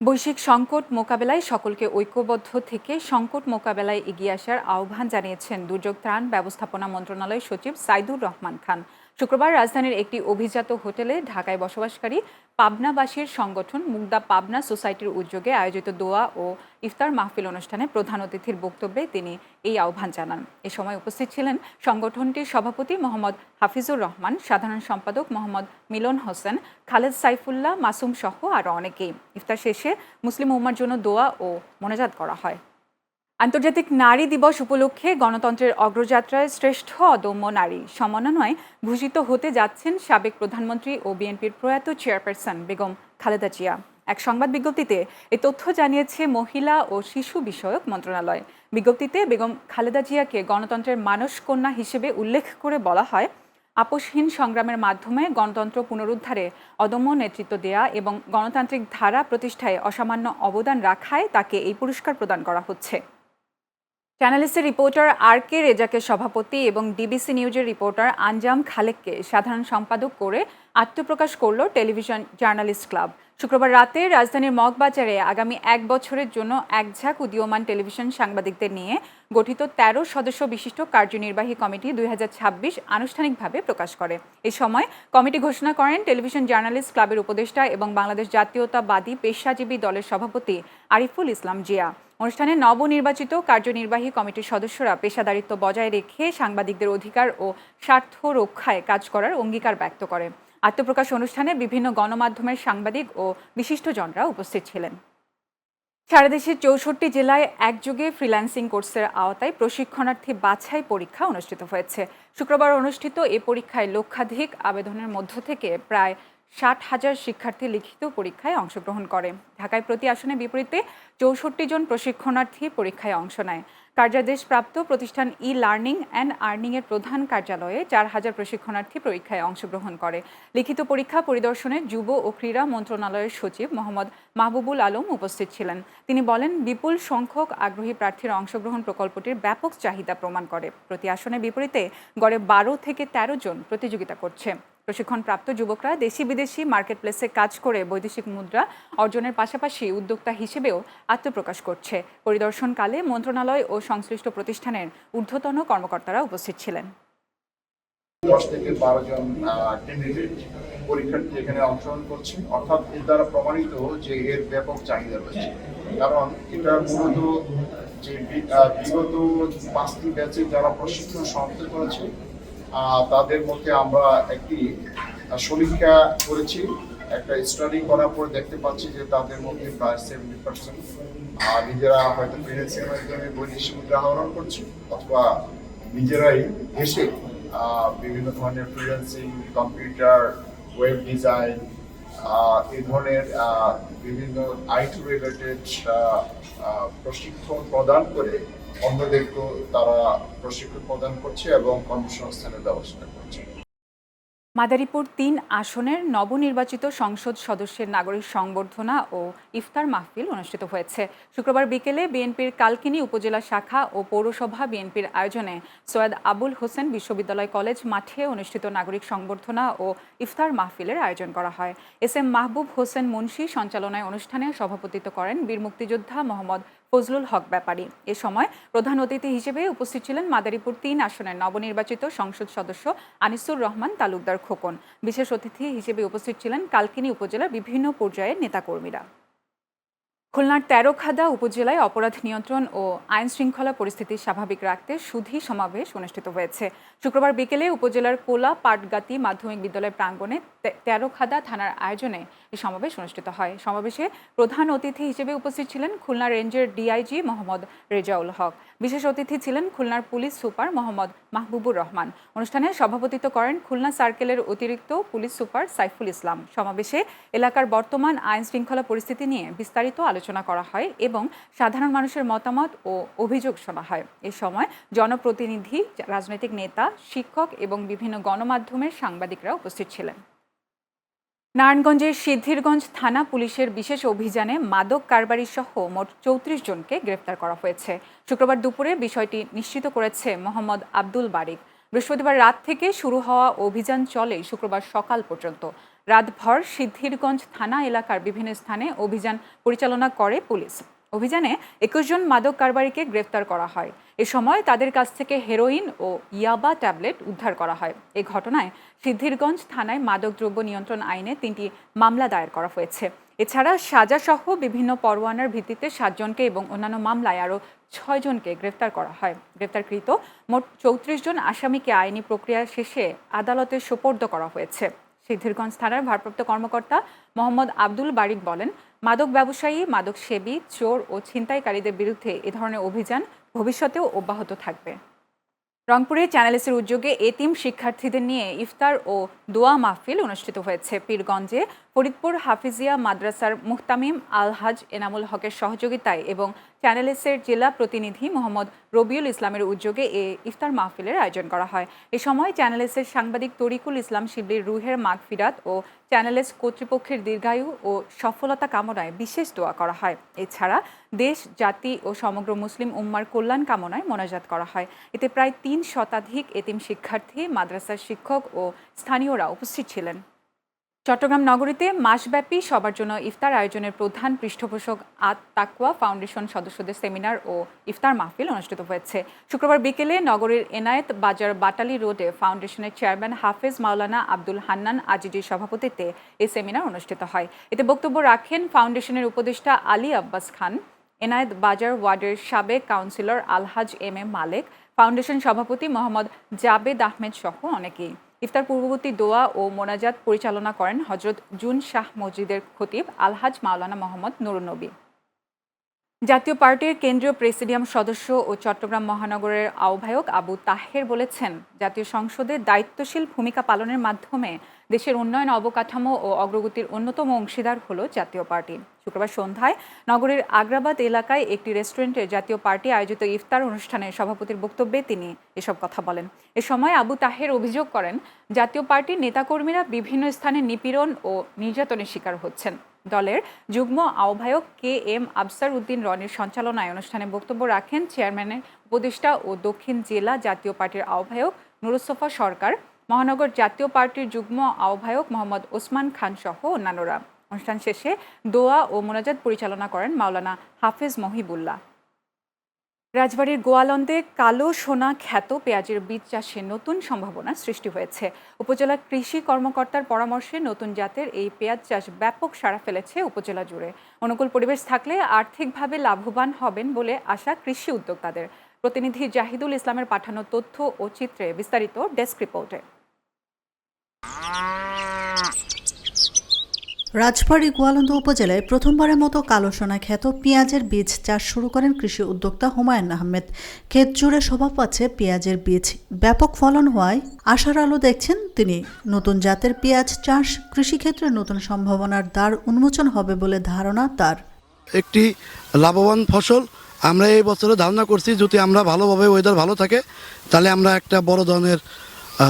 বৈশ্বিক সংকট মোকাবেলায় সকলকে ঐক্যবদ্ধ থেকে সংকট মোকাবেলায় এগিয়ে আসার আহ্বান জানিয়েছেন দুর্যোগ ত্রাণ ব্যবস্থাপনা মন্ত্রণালয় সচিব সাইদুর রহমান খান। শুক্রবার রাজধানীর একটি অভিজাত হোটেলে ঢাকায় বসবাসকারী পাবনাবাসীর সংগঠন মুগদা পাবনা সোসাইটির উদ্যোগে আয়োজিত দোয়া ও ইফতার মাহফিল অনুষ্ঠানে প্রধান অতিথির বক্তব্যে তিনি এই আহ্বান জানান। এ সময় উপস্থিত ছিলেন সংগঠনটির সভাপতি মোহাম্মদ হাফিজুর রহমান, সাধারণ সম্পাদক মোহাম্মদ মিলন হোসেন, খালেদ সাইফুল্লাহ মাসুম সহ আরও অনেকেই। ইফতার শেষে মুসলিম উম্মার জন্য দোয়া ও মোনাজাত করা হয়। আন্তর্জাতিক নারী দিবস উপলক্ষে গণতন্ত্রের অগ্রযাত্রায় শ্রেষ্ঠ অদম্য নারী সমন্বয়ে ভূষিত হতে যাচ্ছেন সাবেক প্রধানমন্ত্রী ও বিএনপির প্রয়াত চেয়ারপারসন বেগম খালেদা জিয়া। এক সংবাদ বিজ্ঞপ্তিতে এ তথ্য জানিয়েছে মহিলা ও শিশু বিষয়ক মন্ত্রণালয়। বিজ্ঞপ্তিতে বেগম খালেদা জিয়াকে গণতন্ত্রের মানস কন্যা হিসেবে উল্লেখ করে বলা হয়, আপোষহীন সংগ্রামের মাধ্যমে গণতন্ত্র পুনরুদ্ধারে অদম্য নেতৃত্ব দেয়া এবং গণতান্ত্রিক ধারা প্রতিষ্ঠায় অসামান্য অবদান রাখায় তাকে এই পুরস্কার প্রদান করা হচ্ছে। চ্যানেলিস্টের রিপোর্টার আর কে রেজাকে সভাপতি এবং ডিবিসি নিউজের রিপোর্টার আঞ্জাম খালেককে সাধারণ সম্পাদক করে আত্মপ্রকাশ করল টেলিভিশন জার্নালিস্ট ক্লাব। শুক্রবার রাতে রাজধানীর মগবাজারে আগামী 1 বছরের জন্য একঝাঁক উদীয়মান টেলিভিশন সাংবাদিকদের নিয়ে গঠিত 13 সদস্য বিশিষ্ট কার্যনির্বাহী কমিটি 2026 আনুষ্ঠানিকভাবে প্রকাশ করে। এই সময় কমিটি ঘোষণা করেন টেলিভিশন জার্নালিস্ট ক্লাবের উপদেষ্টা এবং বাংলাদেশ জাতীয়তাবাদী পেশাজীবী দলের সভাপতি আরিফুল ইসলাম জিয়া। অনুষ্ঠানে নবনির্বাচিত কার্যনির্বাহী কমিটির সদস্যরা পেশাদারিত্ব বজায় রেখে সাংবাদিকদের অধিকার ও স্বার্থ রক্ষায় কাজ করার অঙ্গীকার ব্যক্ত করে। আত্মপ্রকাশ অনুষ্ঠানে বিভিন্ন গণমাধ্যমের সাংবাদিক ও বিশিষ্টজনরা উপস্থিত ছিলেন। সারা দেশের 64 জেলায় একযোগে ফ্রিল্যান্সিং কোর্সের আওতায় প্রশিক্ষণার্থী বাছাই পরীক্ষা অনুষ্ঠিত হয়েছে। শুক্রবার অনুষ্ঠিত এ পরীক্ষায় লক্ষাধিক আবেদনের মধ্য থেকে প্রায় 60,000 শিক্ষার্থী লিখিত পরীক্ষায় অংশগ্রহণ করে। ঢাকায় প্রতি আসনে বিপরীতে 64 জন প্রশিক্ষণার্থী পরীক্ষায় অংশ নেয়। কার্যাদেশপ্রাপ্ত প্রতিষ্ঠান ই লার্নিং অ্যান্ড আর্নিংয়ের প্রধান কার্যালয়ে 4,000 প্রশিক্ষণার্থী পরীক্ষায় অংশগ্রহণ করে। লিখিত পরীক্ষা পরিদর্শনে যুব ও ক্রীড়া মন্ত্রণালয়ের সচিব মোহাম্মদ মাহবুবুল আলম উপস্থিত ছিলেন। তিনি বলেন, বিপুল সংখ্যক আগ্রহী প্রার্থীর অংশগ্রহণ প্রকল্পটির ব্যাপক চাহিদা প্রমাণ করে। প্রতি আসনের বিপরীতে গড়ে 12 থেকে 13 জন প্রতিযোগিতা করছে। প্রশিক্ষণপ্রাপ্ত যুবকরা দেশি বিদেশি মার্কেটপ্লেসে কাজ করে বৈদেশিক মুদ্রা অর্জনের পাশাপাশি উদ্যোক্তা হিসেবেও আত্মপ্রকাশ করছে। পরিদর্শনকালে মন্ত্রণালয় ও সংশ্লিষ্ট প্রতিষ্ঠানের ঊর্ধ্বতন কর্মকর্তারা উপস্থিত ছিলেন। 10 থেকে 12 জন ক্যান্ডিডেট পরীক্ষার্থী এখানে অংশগ্রহণ করছে, অর্থাৎ এর দ্বারা প্রমাণিত যে এর ব্যাপক চাহিদা রয়েছে। কারণ এটা মূলত যে বিগত 5টি ব্যাচে যারা প্রশিক্ষণ সমাপ্ত করেছে তাদের মধ্যে আমরা একটি সমীক্ষা করেছি। একটা স্টাডি করার পর দেখতে পাচ্ছি যে তাদের মধ্যে প্রায় 70% নিজেরা হয়তো ফ্রিল্যান্সিংয়ের মাধ্যমে বৈদেশিক মুদ্রা আহরণ করছে অথবা নিজেরাই দেশে বিভিন্ন ধরনের ফ্রিল্যান্সিং, কম্পিউটার, ওয়েব ডিজাইন, এই ধরনের বিভিন্ন আইটি রিলেটেড প্রশিক্ষণ প্রদান করে অন্যদেরকেও তারা প্রশিক্ষণ প্রদান করছে এবং কর্মসংস্থানের ব্যবস্থা করছে। মাদারীপুর 3 আসনের নবনির্বাচিত সংসদ সদস্যের নাগরিক সংবর্ধনা ও ইফতার মাহফিল অনুষ্ঠিত হয়েছে। শুক্রবার বিকেলে বিএনপির কালকিনি উপজেলা শাখা ও পৌরসভা বিএনপির আয়োজনে সৈয়দ আবুল হোসেন বিশ্ববিদ্যালয় কলেজ মাঠে অনুষ্ঠিত নাগরিক সংবর্ধনা ও ইফতার মাহফিলের আয়োজন করা হয়। এস এম মাহবুব হোসেন মুন্সি সঞ্চালনায় অনুষ্ঠানে সভাপতিত্ব করেন বীর মুক্তিযোদ্ধা মোহাম্মদ ফজলুল হক ব্যাপারী। এ সময় প্রধান অতিথি হিসেবে উপস্থিত ছিলেন মাদারীপুর 3 আসনের নবনির্বাচিত সংসদ সদস্য আনিসুর রহমান তালুকদার খোকন। বিশেষ অতিথি হিসেবে উপস্থিত ছিলেন কালকিনি উপজেলার বিভিন্ন পর্যায়ের নেতাকর্মীরা। খুলনার তেরোখাদা উপজেলায় অপরাধ নিয়ন্ত্রণ ও আইন শৃঙ্খলা পরিস্থিতি স্বাভাবিক রাখতে সুধী সমাবেশ অনুষ্ঠিত হয়েছে। শুক্রবার বিকেলে উপজেলার কোলা পাটগাতি মাধ্যমিক বিদ্যালয় প্রাঙ্গণে তেরোখাদা থানার আয়োজনে এই সমাবেশ অনুষ্ঠিত হয়। সমাবেশে প্রধান অতিথি হিসেবে উপস্থিত ছিলেন খুলনা রেঞ্জের ডিআইজি মোহাম্মদ রেজাউল হক। বিশেষ অতিথি ছিলেন খুলনার পুলিশ সুপার মোহাম্মদ মাহবুবুর রহমান। অনুষ্ঠানে সভাপতিত্ব করেন খুলনা সার্কেলের অতিরিক্ত পুলিশ সুপার সাইফুল ইসলাম। সমাবেশে এলাকার বর্তমান আইন শৃঙ্খলা পরিস্থিতি নিয়ে বিস্তারিত আলোচনা করা হয় এবং সাধারণ মানুষের মতামত ও অভিযোগ শোনা হয়। এ সময় জনপ্রতিনিধি, রাজনৈতিক নেতা, শিক্ষক এবং বিভিন্ন গণমাধ্যমের সাংবাদিকরা উপস্থিত ছিলেন। নারায়ণগঞ্জের সিদ্ধিরগঞ্জ থানা পুলিশের বিশেষ অভিযানে মাদক কারবারি সহ মোট 34 জনকে গ্রেফতার করা হয়েছে। শুক্রবার দুপুরে বিষয়টি নিশ্চিত করেছে মোহাম্মদ আব্দুল বারিক। বৃহস্পতিবার রাত থেকে শুরু হওয়া অভিযান চলে শুক্রবার সকাল পর্যন্ত। রাতভর সিদ্ধিরগঞ্জ থানা এলাকার বিভিন্ন স্থানে অভিযান পরিচালনা করে পুলিশ। অভিযানে 21 জন মাদক কারবারিকে গ্রেফতার করা হয়। এ সময় তাদের কাছ থেকে হেরোইন ও ইয়াবা ট্যাবলেট উদ্ধার করা হয়। এই ঘটনায় সিদ্ধিরগঞ্জ থানায় মাদকদ্রব্য নিয়ন্ত্রণ আইনে 3টি মামলা দায়ের করা হয়েছে। এছাড়া সাজাসহ বিভিন্ন পরোয়ানার ভিত্তিতে 7 জনকে এবং অন্যান্য মামলায় আরও 6 জনকে গ্রেফতার করা হয়। গ্রেফতারকৃত মোট 34 জন আসামিকে আইনি প্রক্রিয়া শেষে আদালতে সোপর্দ করা হয়েছে। সিদ্ধিরগঞ্জ থানার ভারপ্রাপ্ত কর্মকর্তা মোহাম্মদ আব্দুল বারিক বলেন, মাদক ব্যবসায়ী, মাদক সেবী, চোর ও ছিনতাইকারীদের বিরুদ্ধে এ ধরনের অভিযান ভবিষ্যতেও অব্যাহত থাকবে। রংপুরে চ্যানেলসের উদ্যোগে এতিম শিক্ষার্থীদের নিয়ে ইফতার ও দোয়া মাহফিল অনুষ্ঠিত হয়েছে। পীরগঞ্জে ফরিদপুর হাফিজিয়া মাদ্রাসার মুহতামিম আলহাজ এনামুল হকের সহযোগিতায় এবং চ্যানেলসের জেলা প্রতিনিধি মোহাম্মদ রবিউল ইসলামের উদ্যোগে এ ইফতার মাহফিলের আয়োজন করা হয়। এ সময় চ্যানেলসের সাংবাদিক তরিকুল ইসলাম শিবলির রুহের মাগফিরাত ও চ্যানেলস কর্তৃপক্ষের দীর্ঘায়ু ও সফলতা কামনায় বিশেষ দোয়া করা হয়। এছাড়া দেশ, জাতি ও সমগ্র মুসলিম উম্মার কল্যাণ কামনায় মোনাজাত করা হয়। এতে প্রায় 3 শতাধিক এতিম শিক্ষার্থী, মাদ্রাসার শিক্ষক ও স্থানীয়রা উপস্থিত ছিলেন। চট্টগ্রাম নগরীতে মাসব্যাপী সবার জন্য ইফতার আয়োজনের প্রধান পৃষ্ঠপোষক আত তাকওয়া ফাউন্ডেশন সদস্যদের সেমিনার ও ইফতার মাহফিল অনুষ্ঠিত হয়েছে। শুক্রবার বিকেলে নগরীর এনায়েত বাজার বাটালি রোডে ফাউন্ডেশনের চেয়ারম্যান হাফেজ মাওলানা আব্দুল হান্নান আজিজির সভাপতিত্বে এই সেমিনার অনুষ্ঠিত হয়। এতে বক্তব্য রাখেন ফাউন্ডেশনের উপদেষ্টা আলী আব্বাস খান, এনায়েত বাজার ওয়ার্ডের সাবেক কাউন্সিলর আলহাজ এম মালেক, ফাউন্ডেশন সভাপতি মোহাম্মদ জাবেদ আহমেদ সহ অনেকেই। ইফতার পূর্ববর্তী দোয়া ও মোনাজাত পরিচালনা করেন হজরত জুন শাহ মসজিদের খতিব আলহাজ মাওলানা মোহাম্মদ নুরুন নবী। জাতীয় পার্টির কেন্দ্রীয় প্রেসিডিয়াম সদস্য ও চট্টগ্রাম মহানগরের আহ্বায়ক আবু তাহের বলেছেন, জাতীয় সংসদে দায়িত্বশীল ভূমিকা পালনের মাধ্যমে দেশের উন্নয়ন, অবকাঠামো ও অগ্রগতির অন্যতম অংশীদার হলো জাতীয় পার্টি। শুক্রবার সন্ধ্যায় নগরের আগ্রাবাদ এলাকায় একটি রেস্টুরেন্টে জাতীয় পার্টি আয়োজিত ইফতার অনুষ্ঠানে সভাপতির বক্তব্যে তিনি এসব কথা বলেন। এ সময় আবু তাহের অভিযোগ করেন, জাতীয় পার্টির নেতাকর্মীরা বিভিন্ন স্থানে নিপীড়ন ও নির্যাতনের শিকার হচ্ছেন। দলের যুগ্ম আহ্বায়ক KM আফসার উদ্দিন রনির সঞ্চালনায় অনুষ্ঠানে বক্তব্য রাখেন চেয়ারম্যানের উপদেষ্টা ও দক্ষিণ জেলা জাতীয় পার্টির আহ্বায়ক নুরুসফা সরকার, মহানগর জাতীয় পার্টির যুগ্ম আহ্বায়ক মোহাম্মদ ওসমান খান সহ অন্যান্যরা। অনুষ্ঠান শেষে দোয়া ও মোনাজাত পরিচালনা করেন মাওলানা হাফেজ মহিবুল্লাহ। রাজবাড়ীর গোয়ালন্দে কালো সোনা খ্যাত পেঁয়াজের বীজ চাষে নতুন সম্ভাবনা সৃষ্টি হয়েছে। উপজেলা কৃষি কর্মকর্তার পরামর্শে নতুন জাতের এই পেঁয়াজ চাষ ব্যাপক সাড়া ফেলেছে উপজেলা জুড়ে। অনুকূল পরিবেশ থাকলে আর্থিকভাবে লাভবান হবেন বলে আশা কৃষি উদ্যোক্তাদের। প্রতিনিধি জাহিদুল ইসলামের পাঠানো তথ্য ও চিত্রে বিস্তারিত ডেস্ক রিপোর্টে। রাজবাড়ী গোয়ালন্দ উপজেলায় প্রথমবারের মতো কালো সোনা খ্যাত পেঁয়াজের বীজ চাষ শুরু করেন কৃষি উদ্যোক্তা হুমায়ুন আহমেদ। ক্ষেত জুড়ে শোভা পাচ্ছে পেঁয়াজের বীজ, ব্যাপক ফলন হওয়ায় আশার আলো দেখছেন তিনি। নতুন জাতের পেঁয়াজ চাষ কৃষিক্ষেত্রে নতুন সম্ভাবনার দ্বার উন্মোচন হবে বলে ধারণা তার। একটি লাভবান ফসল আমরা এই বছরে ধারণা করছি, যদি আমরা ভালোভাবে ওয়েদার ভালো থাকে তাহলে আমরা একটা বড় ধরনের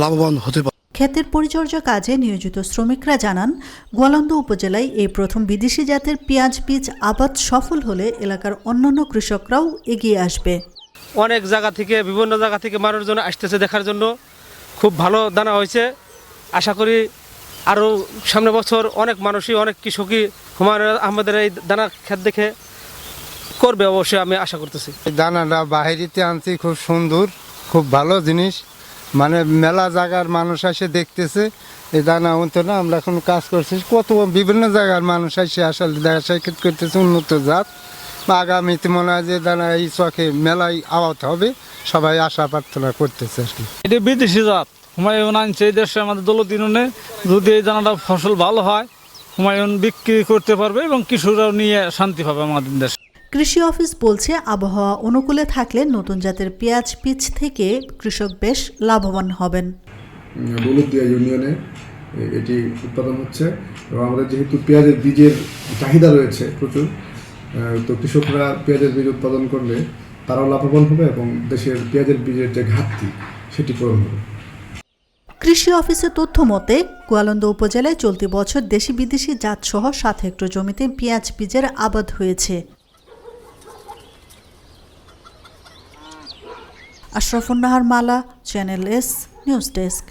লাভবান হতে পারি। ক্ষেতের পরিচর্যা কাজে নিয়োজিত শ্রমিকরা জানান, গোয়ালন্দ উপজেলায় এই প্রথম বিদেশি জাতের পেঁয়াজ বীজ আবাদ সফল হলে এলাকার অন্যান্য কৃষকরাও এগিয়ে আসবে। অনেক জায়গা থেকে, বিভিন্ন জায়গা থেকে মানুষজন আসতেছে দেখার জন্য। খুব ভালো দানা হয়েছে। আশা করি আরও সামনে বছর অনেক মানুষই, অনেক কৃষকই হুমায়ুন আহমেদের এই দানা ক্ষেত দেখে করবে, অবশ্যই আমি আশা করতেছি। দানাটা বাহিরিতে আনছি, খুব সুন্দর, খুব ভালো জিনিস। মানে মেলা জায়গার মানুষ এসে দেখতেছে এই দানা উনতো না, আমরা এখন কাজ করছি, কত বিভিন্ন জায়গার মানুষ এসে আসলে দেখা সাক্ষাৎ করতেছে উন্নত জাত। আগামীতে মনে হয় যে দানা এই চকে মেলায় আওয়াত হবে, সবাই আশা প্রার্থনা করতেছে আর কি। এটা বিদেশি জাত হুমায়ুন আনছে এই দেশে, আমাদের দৌলতদিনে যদি এই দানাটা ফসল ভালো হয় হুমায়ুন বিক্রি করতে পারবে এবং কৃষকরাও নিয়ে শান্তি পাবে আমাদের দেশে। কৃষি অফিস বলছে, আবহাওয়া অনুকূলে থাকলে নতুন জাতের পেঁয়াজ বীজ থেকে কৃষক বেশ লাভবান হবেন। দৌলতদিয়া ইউনিয়নে এটি উৎপাদন হচ্ছে এবং আমাদের যেহেতু পেঁয়াজের বীজের চাহিদা রয়েছে প্রচুর, তো কৃষকরা পেঁয়াজের বীজ উৎপাদন করলে তারাও লাভবান হবে এবং দেশের পেঁয়াজের বীজের যে ঘাটতি সেটি পূরণ হবে। কৃষি অফিসের তথ্য মতে গোয়ালন্দ উপজেলায় চলতি বছর দেশি বিদেশি জাতসহ 7 হেক্টর জমিতে পেঁয়াজ বীজের আবাদ হয়েছে। আশরাফুন নাহার মালা, চ্যানেল এস নিউজ ডেস্ক।